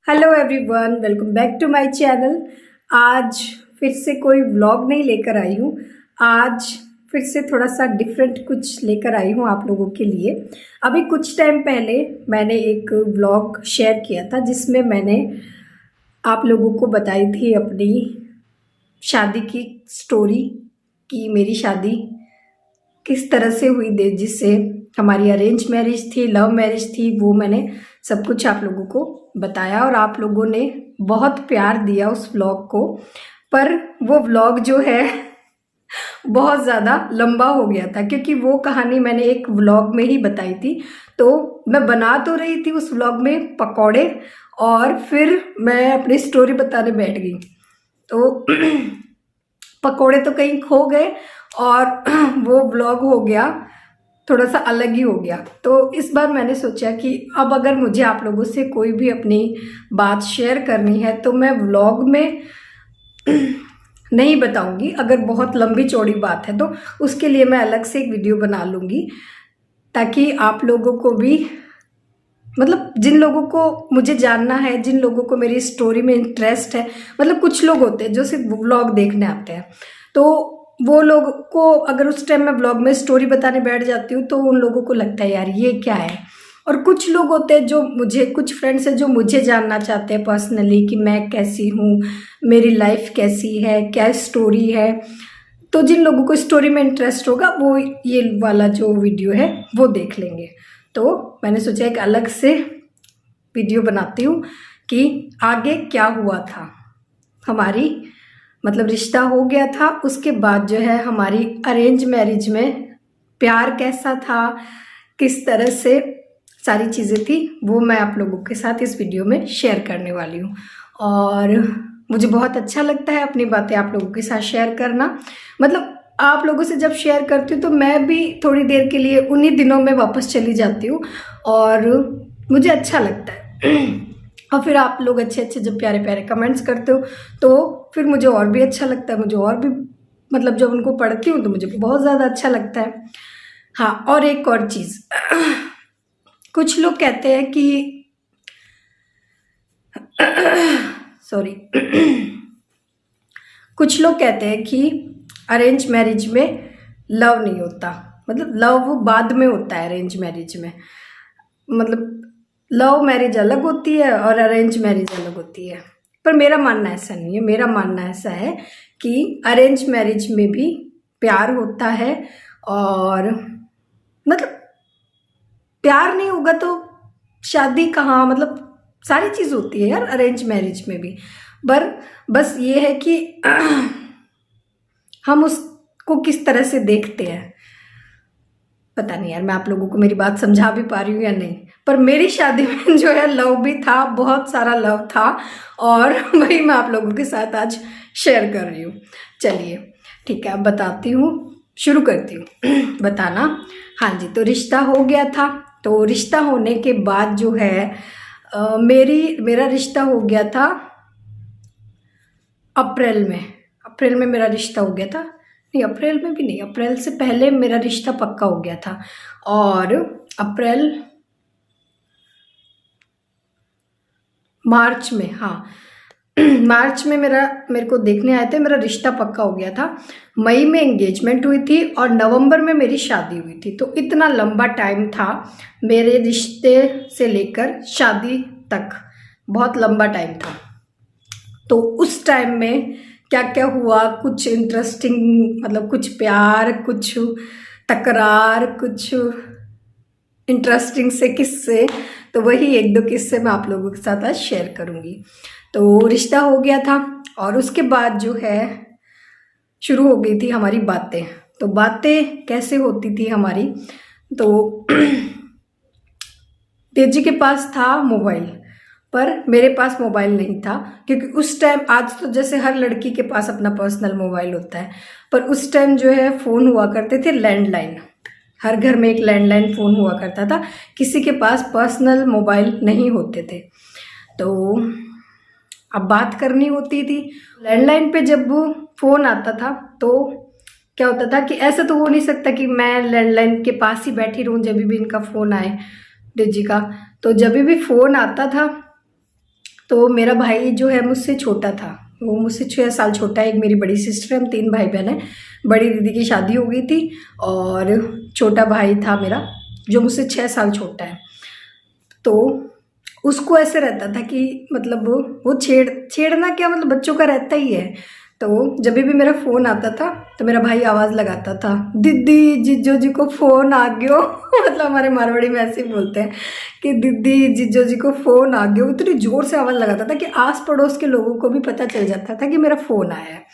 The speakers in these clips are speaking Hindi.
Hello everyone, welcome back to my channel. आज फिर से कोई व्लॉग नहीं लेकर आई हूँ। आज फिर से थोड़ा सा डिफरेंट कुछ लेकर आई हूँ आप लोगों के लिए। अभी कुछ टाइम पहले मैंने एक व्लॉग शेयर किया था जिसमें मैंने आप लोगों को बताई थी अपनी शादी की स्टोरी कि मेरी शादी किस तरह से हुई थी, जिससे हमारी अरेंज मैरिज थी, लव मैरिज थी, वो मैंने सब कुछ आप लोगों को बताया और आप लोगों ने बहुत प्यार दिया उस व्लॉग को। पर वो व्लॉग जो है बहुत ज़्यादा लंबा हो गया था क्योंकि वो कहानी मैंने एक व्लॉग में ही बताई थी। तो मैं बना तो रही थी उस व्लॉग में पकौड़े और फिर मैं अपनी स्टोरी बताने बैठ गई तो पकौड़े तो कहीं खो गए और वो व्लॉग हो गया थोड़ा सा अलग ही हो गया। तो इस बार मैंने सोचा कि अब अगर मुझे आप लोगों से कोई भी अपनी बात शेयर करनी है तो मैं व्लॉग में नहीं बताऊंगी। अगर बहुत लंबी चौड़ी बात है तो उसके लिए मैं अलग से एक वीडियो बना लूँगी, ताकि आप लोगों को भी, मतलब जिन लोगों को मुझे जानना है, जिन लोगों को मेरी स्टोरी में इंटरेस्ट है, मतलब कुछ लोग होते हैं जो सिर्फ व्लॉग देखने आते हैं, तो वो लोग को अगर उस टाइम मैं व्लॉग में स्टोरी बताने बैठ जाती हूँ तो उन लोगों को लगता है यार ये क्या है। और कुछ लोग होते हैं जो मुझे, कुछ फ्रेंड्स हैं जो मुझे जानना चाहते हैं पर्सनली कि मैं कैसी हूँ, मेरी लाइफ कैसी है, क्या स्टोरी है। तो जिन लोगों को स्टोरी में इंटरेस्ट होगा वो ये वाला जो वीडियो है वो देख लेंगे। तो मैंने सोचा एक अलग से वीडियो बनाती हूँ कि आगे क्या हुआ था। हमारी मतलब रिश्ता हो गया था, उसके बाद जो है हमारी अरेंज मैरिज में प्यार कैसा था, किस तरह से सारी चीज़ें थी, वो मैं आप लोगों के साथ इस वीडियो में शेयर करने वाली हूँ। और मुझे बहुत अच्छा लगता है अपनी बातें आप लोगों के साथ शेयर करना। मतलब आप लोगों से जब शेयर करती हूँ तो मैं भी थोड़ी देर के लिए उन्हीं दिनों में वापस चली जाती हूँ और मुझे अच्छा लगता है। और फिर आप लोग अच्छे अच्छे जब प्यारे प्यारे कमेंट्स करते हो तो फिर मुझे और भी अच्छा लगता है, मुझे और भी, मतलब जब उनको पढ़ती हूँ तो मुझे बहुत ज़्यादा अच्छा लगता है। हाँ, और एक और चीज़, कुछ लोग कहते हैं कि सॉरी कुछ लोग कहते हैं कि अरेंज मैरिज में लव नहीं होता, मतलब लव बाद में होता है अरेंज मैरिज में। मतलब लव मैरिज अलग होती है और अरेंज मैरिज अलग होती है। पर मेरा मानना ऐसा नहीं है। मेरा मानना ऐसा है कि अरेंज मैरिज में भी प्यार होता है और मतलब प्यार नहीं होगा तो शादी कहाँ, मतलब सारी चीज़ होती है यार अरेंज मैरिज में भी। पर बस ये है कि हम उसको किस तरह से देखते हैं। पता नहीं यार मैं आप लोगों को मेरी बात समझा भी पा रही हूँ या नहीं, पर मेरी शादी में जो है लव भी था, बहुत सारा लव था और वही मैं आप लोगों के साथ आज शेयर कर रही हूँ। चलिए ठीक है, अब बताती हूँ, शुरू करती हूँ बताना। हाँ जी, तो रिश्ता हो गया था। तो रिश्ता होने के बाद जो है मेरा रिश्ता हो गया था अप्रैल में। अप्रैल में मेरा रिश्ता हो गया था, नहीं अप्रैल में भी नहीं, अप्रैल से पहले मेरा रिश्ता पक्का हो गया था। और अप्रैल मार्च में, हाँ मार्च में मेरे को देखने आए थे, मेरा रिश्ता पक्का हो गया था। मई में एंगेजमेंट हुई थी और नवंबर में मेरी शादी हुई थी। तो इतना लंबा टाइम था मेरे रिश्ते से लेकर शादी तक, बहुत लंबा टाइम था। तो उस टाइम में क्या क्या हुआ, कुछ इंटरेस्टिंग, मतलब कुछ प्यार, कुछ तकरार, कुछ इंटरेस्टिंग से किस्से, तो वही एक दो किस्से मैं आप लोगों के साथ आज शेयर करूँगी। तो रिश्ता हो गया था और उसके बाद जो है शुरू हो गई थी हमारी बातें। तो बातें कैसे होती थी हमारी, तो तेजी के पास था मोबाइल पर मेरे पास मोबाइल नहीं था, क्योंकि उस टाइम, आज तो जैसे हर लड़की के पास अपना पर्सनल मोबाइल होता है, पर उस टाइम जो है फ़ोन हुआ करते थे लैंडलाइन। हर घर में एक लैंडलाइन फ़ोन हुआ करता था, किसी के पास पर्सनल मोबाइल नहीं होते थे। तो अब बात करनी होती थी लैंडलाइन पे, जब फ़ोन आता था तो क्या होता था कि ऐसा तो हो नहीं सकता कि मैं लैंडलाइन के पास ही बैठी रहूँ जब भी इनका फ़ोन आए, डेजी का। तो जब भी फ़ोन आता था तो मेरा भाई जो है मुझसे छोटा था, वो मुझसे 6 साल छोटा है। एक मेरी बड़ी सिस्टर है, हम 3 भाई बहन हैं। बड़ी दीदी की शादी हो गई थी और छोटा भाई था मेरा जो मुझसे 6 साल छोटा है। तो उसको ऐसे रहता था कि मतलब वो छेड़ना क्या, मतलब बच्चों का रहता ही है। तो जब भी मेरा फ़ोन आता था तो मेरा भाई आवाज़ लगाता था, दीदी जीजो जी को फ़ोन आ गयो मतलब हमारे मारवाड़ी में ऐसे ही बोलते हैं कि दीदी जीजो जी को फ़ोन आ गयो। इतनी ज़ोर से आवाज़ लगाता था कि आस पड़ोस के लोगों को भी पता चल जाता था कि मेरा फ़ोन आया है।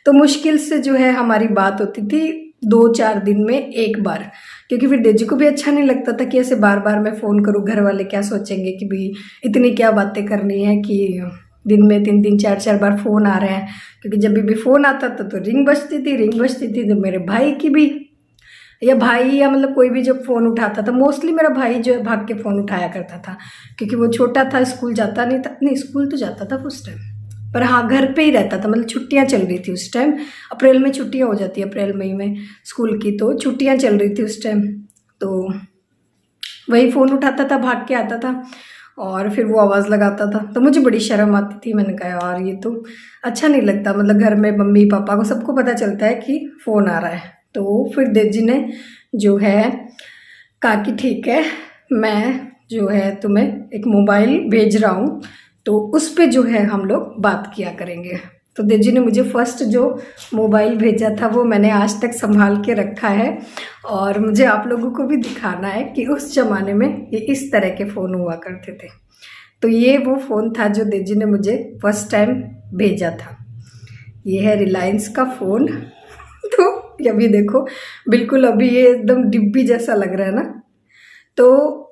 तो मुश्किल से जो है हमारी बात होती थी 2-4 दिन में एक बार, क्योंकि फिर डेजी को भी अच्छा नहीं लगता था कि ऐसे बार बार मैं फ़ोन करूँ, घर वाले क्या सोचेंगे कि भाई इतनी क्या बातें करनी है कि दिन में 3-3 4-4 बार फ़ोन आ रहे हैं। क्योंकि जब भी फ़ोन आता था तो रिंग बजती थी तो मेरे भाई की भी, या भाई या मतलब कोई भी जब फ़ोन उठाता था, मोस्टली मेरा भाई जो है भाग के फ़ोन उठाया करता था, क्योंकि वो छोटा था, स्कूल जाता नहीं था। नहीं, स्कूल तो जाता था उस टाइम, पर हाँ घर पे ही रहता था। मतलब छुट्टियाँ चल रही थी उस टाइम, अप्रैल में छुट्टियाँ हो जाती है, अप्रैल मई में स्कूल की, तो छुट्टियाँ चल रही थी उस टाइम। तो वही फ़ोन उठाता था, भाग के आता था और फिर वो आवाज़ लगाता था। तो मुझे बड़ी शर्म आती थी। मैंने कहा यार ये तो अच्छा नहीं लगता, मतलब घर में मम्मी पापा को सबको पता चलता है कि फ़ोन आ रहा है। तो फिर देजी ने जो है कहा कि ठीक है, मैं जो है तुम्हें एक मोबाइल भेज रहा हूँ, तो उस पे जो है हम लोग बात किया करेंगे। तो देजी ने मुझे फर्स्ट जो मोबाइल भेजा था वो मैंने आज तक संभाल के रखा है और मुझे आप लोगों को भी दिखाना है कि उस ज़माने में ये इस तरह के फ़ोन हुआ करते थे। तो ये वो फ़ोन था जो देजी ने मुझे फर्स्ट टाइम भेजा था। ये है रिलायंस का फ़ोन तो अभी देखो, बिल्कुल अभी ये एकदम डिब्बी जैसा लग रहा है ना। तो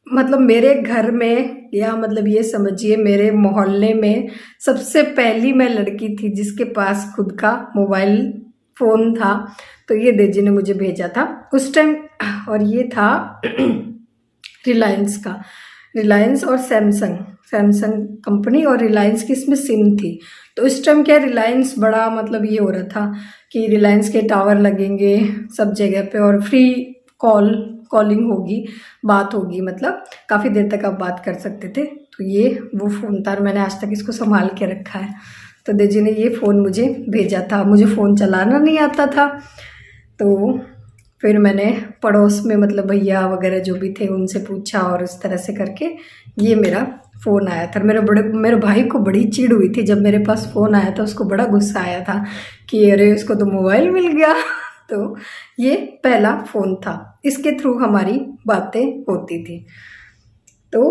मतलब मेरे घर में, या मतलब ये समझिए मेरे मोहल्ले में सबसे पहली मैं लड़की थी जिसके पास खुद का मोबाइल फ़ोन था। तो ये देजी ने मुझे भेजा था उस टाइम, और ये था रिलायंस का, रिलायंस और सैमसंग कंपनी, और रिलायंस की इसमें सिम थी। तो उस टाइम क्या रिलायंस बड़ा मतलब ये हो रहा था कि रिलायंस के टावर लगेंगे सब जगह पे और फ्री कॉलिंग होगी, बात होगी, मतलब काफ़ी देर तक आप बात कर सकते थे। तो ये वो फ़ोन था और मैंने आज तक इसको संभाल के रखा है। तो देजी ने ये फ़ोन मुझे भेजा था, मुझे फ़ोन चलाना नहीं आता था। तो फिर मैंने पड़ोस में मतलब भैया वगैरह जो भी थे उनसे पूछा और इस तरह से करके ये मेरा फ़ोन आया था। मेरे भाई को बड़ी चिढ़ हुई थी जब मेरे पास फ़ोन आया था, उसको बड़ा गुस्सा आया था कि अरे इसको तो मोबाइल मिल गया तो ये पहला फ़ोन था, इसके थ्रू हमारी बातें होती थी। तो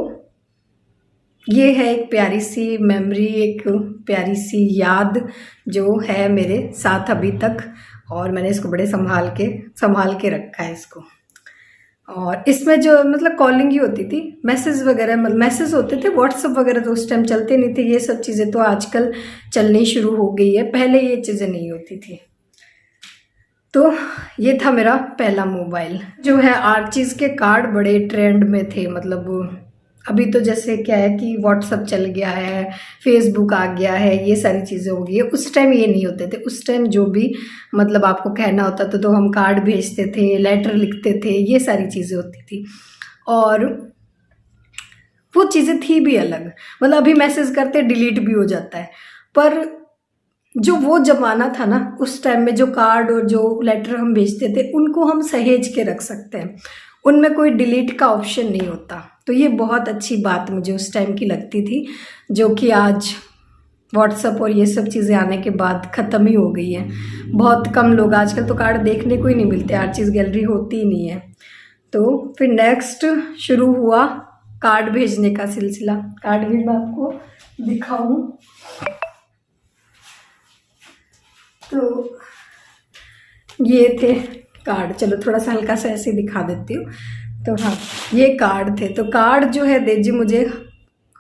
ये है एक प्यारी सी मेमोरी, एक प्यारी सी याद जो है मेरे साथ अभी तक, और मैंने इसको बड़े संभाल के रखा है इसको। और इसमें जो मतलब कॉलिंग ही होती थी, मैसेज वगैरह मैसेज होते थे, व्हाट्सअप वगैरह तो उस टाइम चलते नहीं थे। ये सब चीज़ें तो आजकल चलनी शुरू हो गई है, पहले ये चीज़ें नहीं होती थी। तो ये था मेरा पहला मोबाइल। जो है आर्चीज़ के कार्ड बड़े ट्रेंड में थे, मतलब अभी तो जैसे क्या है कि व्हाट्सअप चल गया है, फेसबुक आ गया है, ये सारी चीज़ें हो गई है। उस टाइम ये नहीं होते थे। उस टाइम जो भी मतलब आपको कहना होता था तो हम कार्ड भेजते थे, लेटर लिखते थे, ये सारी चीज़ें होती थी। और वो चीज़ें थी भी अलग, मतलब अभी मैसेज करते डिलीट भी हो जाता है, पर जो वो ज़माना था ना उस टाइम में, जो कार्ड और जो लेटर हम भेजते थे उनको हम सहेज के रख सकते हैं, उनमें कोई डिलीट का ऑप्शन नहीं होता। तो ये बहुत अच्छी बात मुझे उस टाइम की लगती थी, जो कि आज व्हाट्सअप और ये सब चीज़ें आने के बाद ख़त्म ही हो गई है। बहुत कम लोग, आजकल तो कार्ड देखने को ही नहीं मिलते, आर्चीज़ गैलरी होती ही नहीं है। तो फिर नेक्स्ट शुरू हुआ कार्ड भेजने का सिलसिला। कार्ड भी मैं आपको दिखाऊं तो ये थे कार्ड, चलो थोड़ा सा हल्का सा ऐसे दिखा देती हूँ। तो हाँ, ये कार्ड थे। तो कार्ड जो है देजी मुझे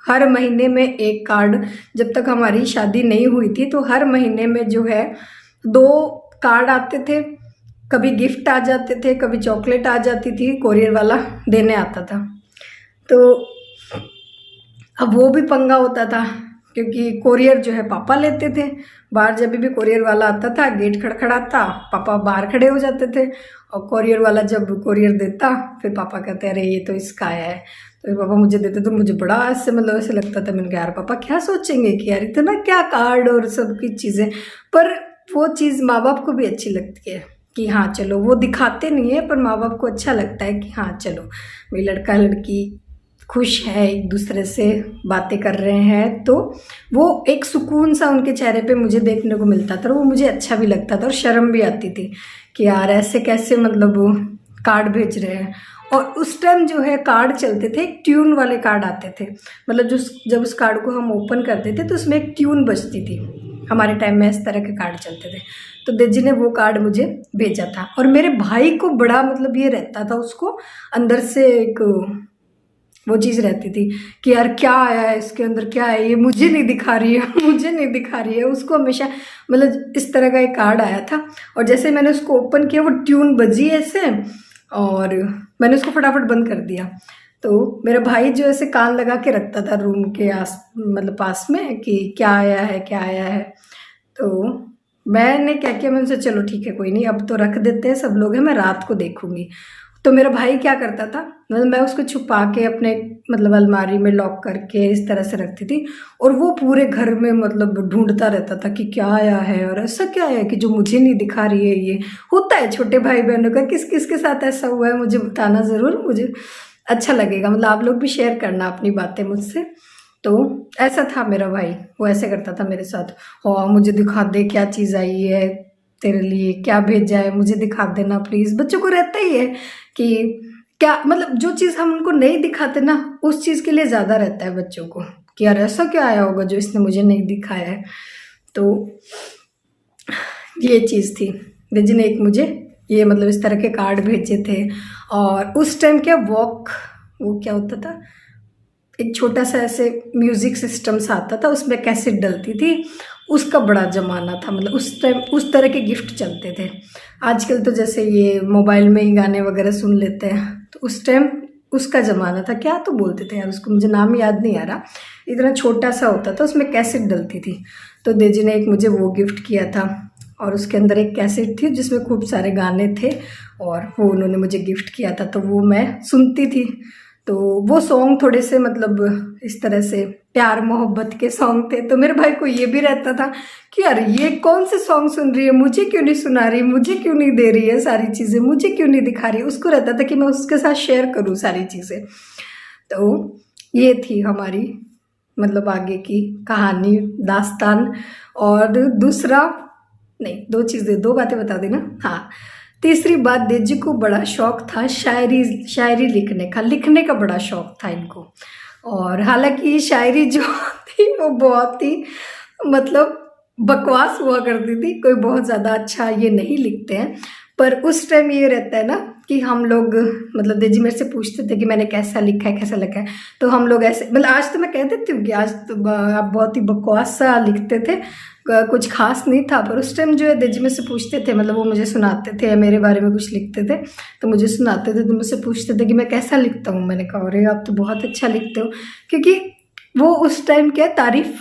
हर महीने में एक कार्ड, जब तक हमारी शादी नहीं हुई थी तो हर महीने में जो है 2 कार्ड आते थे। कभी गिफ्ट आ जाते थे, कभी चॉकलेट आ जाती थी, कोरियर वाला देने आता था। तो अब वो भी पंगा होता था क्योंकि कोरियर जो है पापा लेते थे। बाहर जब भी कोरियर वाला आता था, गेट खड़खड़ाता, पापा बाहर खड़े हो जाते थे, और कोरियर वाला जब कोरियर देता फिर पापा कहते अरे ये तो इसका आया है। तो ये पापा मुझे देते तो मुझे बड़ा ऐसे मतलब ऐसे लगता था, मैंने कहा यार पापा क्या सोचेंगे कि यार इतना क्या कार्ड और सब की चीज़ें, पर वो चीज़ माँ बाप को भी अच्छी लगती है कि हाँ चलो, वो दिखाते नहीं है पर माँ बाप को अच्छा लगता है कि हाँ चलो भाई लड़का लड़की खुश है, एक दूसरे से बातें कर रहे हैं, तो वो एक सुकून सा उनके चेहरे पे मुझे देखने को मिलता था और वो मुझे अच्छा भी लगता था और शर्म भी आती थी कि यार ऐसे कैसे मतलब कार्ड भेज रहे हैं। और उस टाइम जो है कार्ड चलते थे, एक ट्यून वाले कार्ड आते थे, मतलब जो जब उस कार्ड को हम ओपन करते थे तो उसमें एक ट्यून बजती थी। हमारे टाइम में इस तरह के कार्ड चलते थे, तो देजी ने वो कार्ड मुझे भेजा था। और मेरे भाई को बड़ा मतलब ये रहता था, उसको अंदर से एक वो चीज़ रहती थी कि यार क्या आया है इसके अंदर, क्या है ये, मुझे नहीं दिखा रही है मुझे नहीं दिखा रही है। उसको हमेशा मतलब इस तरह का एक कार्ड आया था और जैसे मैंने उसको ओपन किया वो ट्यून बजी ऐसे और मैंने उसको फटाफट बंद कर दिया। तो मेरा भाई जो ऐसे कान लगा के रखता था रूम के आस मतलब पास में कि क्या आया है क्या आया है। तो मैंने क्या किया, मैंने सोचा चलो ठीक है कोई नहीं, अब तो रख देते हैं, सब लोग हैं, मैं रात को देखूंगी। तो मेरा भाई क्या करता था, मतलब मैं उसको छुपा के अपने मतलब अलमारी में लॉक करके इस तरह से रखती थी और वो पूरे घर में मतलब ढूंढता रहता था कि क्या आया है और ऐसा क्या है कि जो मुझे नहीं दिखा रही है। ये होता है छोटे भाई बहनों का, किस किस के साथ ऐसा हुआ है मुझे बताना ज़रूर, मुझे अच्छा लगेगा, मतलब आप लोग भी शेयर करना अपनी बातें मुझसे। तो ऐसा था मेरा भाई, वो ऐसे करता था मेरे साथ, हाँ मुझे दिखा दे क्या चीज़ आई है तेरे लिए, क्या भेजा है मुझे दिखा देना प्लीज़। बच्चों को रहता ही है कि क्या मतलब जो चीज़ हम उनको नहीं दिखाते ना उस चीज़ के लिए ज़्यादा रहता है बच्चों को कि यार ऐसा क्या आया होगा जो इसने मुझे नहीं दिखाया है। तो ये चीज़ थी, देजी ने एक मुझे ये मतलब इस तरह के कार्ड भेजे थे। और उस टाइम क्या वो क्या होता था, एक छोटा सा ऐसे म्यूज़िक सिस्टम सा आता था, उसमें कैसेट डलती थी, उसका बड़ा ज़माना था, मतलब उस टाइम उस तरह के गिफ्ट चलते थे। आजकल तो जैसे ये मोबाइल में ही गाने वगैरह सुन लेते हैं, तो उस टाइम उसका ज़माना था, क्या तो बोलते थे यार उसको, मुझे नाम याद नहीं आ रहा, इतना छोटा सा होता था, उसमें कैसेट डलती थी। तो देजी ने एक मुझे वो गिफ्ट किया था और उसके अंदर एक कैसेट थी जिसमें खूब सारे गाने थे और वो उन्होंने मुझे गिफ्ट किया था, तो वो मैं सुनती थी। तो वो सॉन्ग थोड़े से मतलब इस तरह से प्यार मोहब्बत के सॉन्ग थे, तो मेरे भाई को ये भी रहता था कि यार ये कौन से सॉन्ग सुन रही है, मुझे क्यों नहीं सुना रही, मुझे क्यों नहीं दे रही है सारी चीज़ें, मुझे क्यों नहीं दिखा रही है। उसको रहता था कि मैं उसके साथ शेयर करूँ सारी चीज़ें। तो ये थी हमारी मतलब आगे की कहानी दास्तान। और दूसरा नहीं, दो बातें बता देना। हाँ, तीसरी बात, देजी को बड़ा शौक था शायरी लिखने का बड़ा शौक था इनको। और हालांकि ये शायरी जो थी वो बहुत ही मतलब बकवास हुआ करती थी, कोई बहुत ज़्यादा अच्छा ये नहीं लिखते हैं। पर उस टाइम ये रहता है ना कि हम लोग मतलब देजी मेरे से पूछते थे कि मैंने कैसा लिखा है कैसा लिखा है, तो हम लोग ऐसे मतलब आज तो मैं कह देती हूँ कि आज तो आप बहुत ही बकवास सा लिखते थे, कुछ खास नहीं था। पर उस टाइम जो है देजी में से पूछते थे, मतलब वो मुझे सुनाते थे या मेरे बारे में कुछ लिखते थे तो मुझे सुनाते थे, तो मुझसे पूछते थे कि मैं कैसा लिखता हूँ। मैंने कहा अरे आप तो बहुत अच्छा लिखते हो, क्योंकि वो उस टाइम क्या तारीफ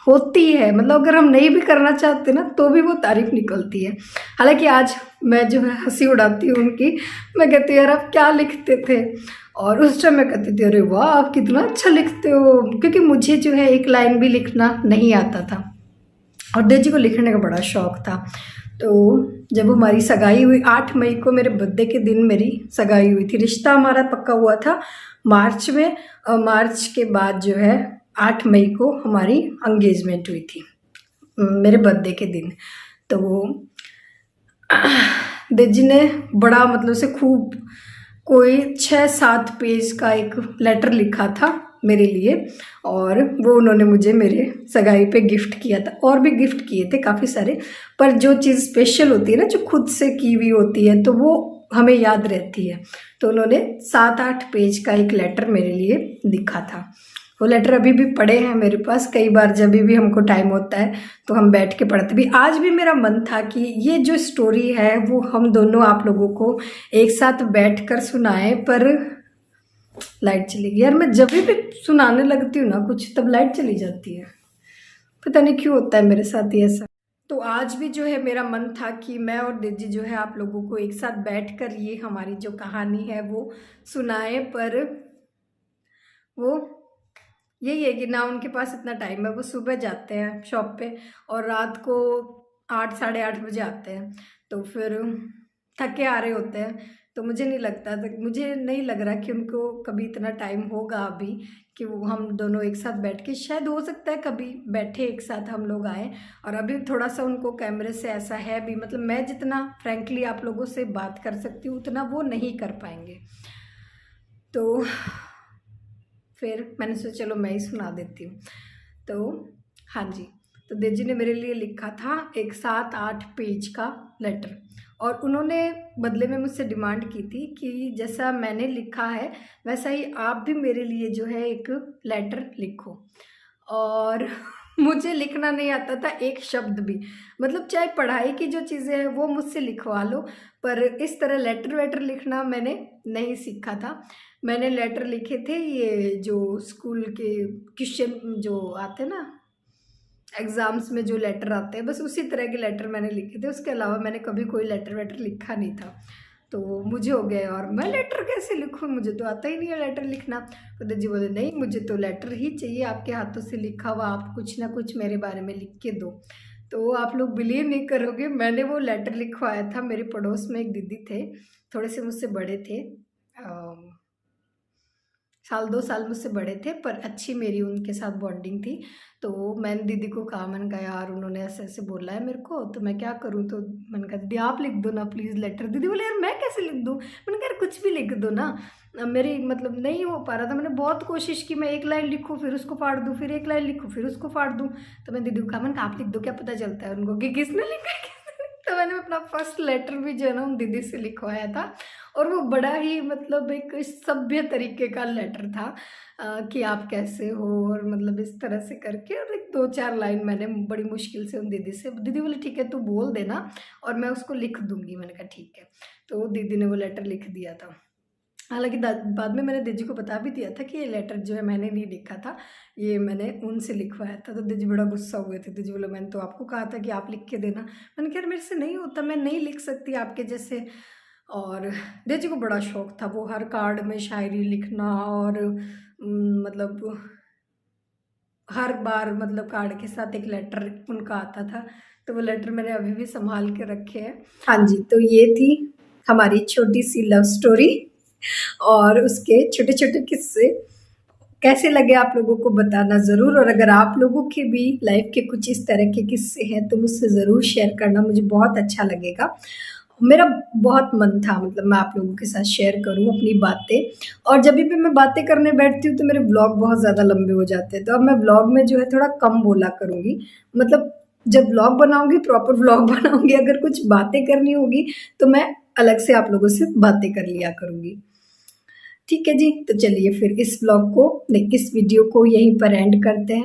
होती है, मतलब अगर हम नहीं भी करना चाहते ना तो भी वो तारीफ निकलती है। हालांकि आज मैं जो है हंसी उड़ाती हूँ उनकी, मैं कहती हूँ यार आप क्या लिखते थे, और उस टाइम मैं कहती थी अरे वाह आप कितना अच्छा लिखते हो, क्योंकि मुझे जो है एक लाइन भी लिखना नहीं आता था और देजी को लिखने का बड़ा शौक था। तो जब हमारी सगाई हुई 8 मई को, मेरे बर्थडे के दिन मेरी सगाई हुई थी, रिश्ता हमारा पक्का हुआ था मार्च में, और मार्च के बाद जो है 8 मई को हमारी एंगेजमेंट हुई थी मेरे बर्थडे के दिन। तो देजी ने बड़ा मतलब से खूब कोई 6-7 पेज का एक लेटर लिखा था मेरे लिए, और वो उन्होंने मुझे मेरे सगाई पे गिफ्ट किया था। और भी गिफ्ट किए थे काफ़ी सारे, पर जो चीज़ स्पेशल होती है ना जो खुद से की हुई होती है तो वो हमें याद रहती है। तो उन्होंने 7-8 पेज का एक लेटर मेरे लिए लिखा था। वो लेटर अभी भी पड़े हैं मेरे पास, कई बार जब भी हमको टाइम होता है तो हम बैठ के पढ़ते भी। आज भी मेरा मन था कि ये जो स्टोरी है वो हम दोनों आप लोगों को एक साथ बैठकर सुनाएं, पर लाइट चली गई। यार मैं जब भी सुनाने लगती हूँ ना कुछ तब लाइट चली जाती है, पता नहीं क्यों होता है मेरे साथ ये ऐसा। तो आज भी जो है मेरा मन था कि मैं और देजी जो है आप लोगों को एक साथ बैठकर ये हमारी जो कहानी है वो सुनाए, पर वो यही है कि ना उनके पास इतना टाइम है, वो सुबह जाते हैं शॉप पे और रात को 8 साढ़े 8 बजे आते हैं, तो फिर थके आ रहे होते हैं। तो मुझे नहीं लग रहा कि उनको कभी इतना टाइम होगा अभी कि वो हम दोनों एक साथ बैठ के, शायद हो सकता है कभी बैठे एक साथ हम लोग आए। और अभी थोड़ा सा उनको कैमरे से ऐसा है भी, मतलब मैं जितना फ्रैंकली आप लोगों से बात कर सकती हूँ उतना वो नहीं कर पाएंगे। तो फिर मैंने सोचा चलो मैं ही सुना देती हूँ। तो हाँ जी, तो देजी ने मेरे लिए लिखा था एक 7-8 पेज का लेटर, और उन्होंने बदले में मुझसे डिमांड की थी कि जैसा मैंने लिखा है वैसा ही आप भी मेरे लिए जो है एक लेटर लिखो। और मुझे लिखना नहीं आता था एक शब्द भी, मतलब चाहे पढ़ाई की जो चीज़ें हैं वो मुझसे लिखवा लो, पर इस तरह लेटर वेटर लिखना मैंने नहीं सीखा था। मैंने लेटर लिखे थे ये जो स्कूल के क्वेश्चन जो आते हैं ना एग्ज़ाम्स में, जो लेटर आते हैं, बस उसी तरह के लेटर मैंने लिखे थे। उसके अलावा मैंने कभी कोई लेटर वेटर लिखा नहीं था। तो मुझे हो गया और मैं लेटर कैसे लिखूँ, मुझे तो आता ही नहीं है लेटर लिखना। तो दादी बोले नहीं, मुझे तो लेटर ही चाहिए आपके हाथों से लिखा हुआ, आप कुछ ना कुछ मेरे बारे में लिख के दो। तो आप लोग बिलीव नहीं करोगे, मैंने वो लेटर लिखवाया था। मेरे पड़ोस में एक दीदी थे, थोड़े से मुझसे बड़े थे, साल 2 साल मुझसे बड़े थे, पर अच्छी मेरी उनके साथ बॉन्डिंग थी। तो मैंने दीदी को कहा, मैंने कहा यार उन्होंने ऐसे-ऐसे बोला है मेरे को, तो मैं क्या करूँ? तो मैंने कहा दीदी आप लिख दो ना प्लीज़ लेटर। दीदी बोले यार मैं कैसे लिख दूँ? मैंने कहा यार कुछ भी लिख दो ना। मेरी मतलब नहीं हो पा रहा था, मैंने बहुत कोशिश की, मैं एक लाइन लिखूँ फिर उसको फाड़ दूँ, फिर एक लाइन लिखूँ फिर उसको फाड़ दूँ। तो मैंने दीदी को कहा, मैंने कहा आप लिख दो, क्या पता चलता है उनको कि किसने लिखा है किसने नहीं। तो मैंने अपना फर्स्ट लेटर भी जो है ना उन दीदी से लिखवाया था, और वो बड़ा ही मतलब एक सभ्य तरीके का लेटर था कि आप कैसे हो, और मतलब इस तरह से करके, और एक 2-4 लाइन मैंने बड़ी मुश्किल से उन दीदी से, दीदी बोली ठीक है तू बोल देना और मैं उसको लिख दूंगी। मैंने कहा ठीक है। तो दीदी ने वो लेटर लिख दिया था। हालांकि बाद में मैंने दीदी को बता भी दिया था कि ये लेटर जो है मैंने नहीं लिखा था, ये मैंने उनसे लिखवाया था। तो दीदी बड़ा गुस्सा हुए थे। दीदी बोले मैंने तो आपको कहा था कि आप लिख के देना। मैंने कहा मेरे से नहीं होता, मैं नहीं लिख सकती आपके जैसे। और देजी को बड़ा शौक था, वो हर कार्ड में शायरी लिखना, और मतलब हर बार मतलब कार्ड के साथ एक लेटर उनका आता था। तो वो लेटर मैंने अभी भी संभाल के रखे हैं। हाँ जी, तो ये थी हमारी छोटी सी लव स्टोरी और उसके छोटे छोटे किस्से। कैसे लगे आप लोगों को बताना ज़रूर, और अगर आप लोगों के भी लाइफ के कुछ इस तरह के किस्से हैं तो मुझसे ज़रूर शेयर करना, मुझे बहुत अच्छा लगेगा। मेरा बहुत मन था मतलब मैं आप लोगों के साथ शेयर करूं अपनी बातें, और जब भी मैं बातें करने बैठती हूँ तो मेरे ब्लॉग बहुत ज़्यादा लंबे हो जाते हैं। तो अब मैं ब्लॉग में जो है थोड़ा कम बोला करूँगी, मतलब जब ब्लॉग बनाऊंगी प्रॉपर ब्लॉग बनाऊंगी, अगर कुछ बातें करनी होगी तो मैं अलग से आप लोगों से बातें कर लिया करूँगी। ठीक है जी, तो चलिए फिर इस ब्लॉग को नहीं, इस वीडियो को यहीं पर एंड करते हैं।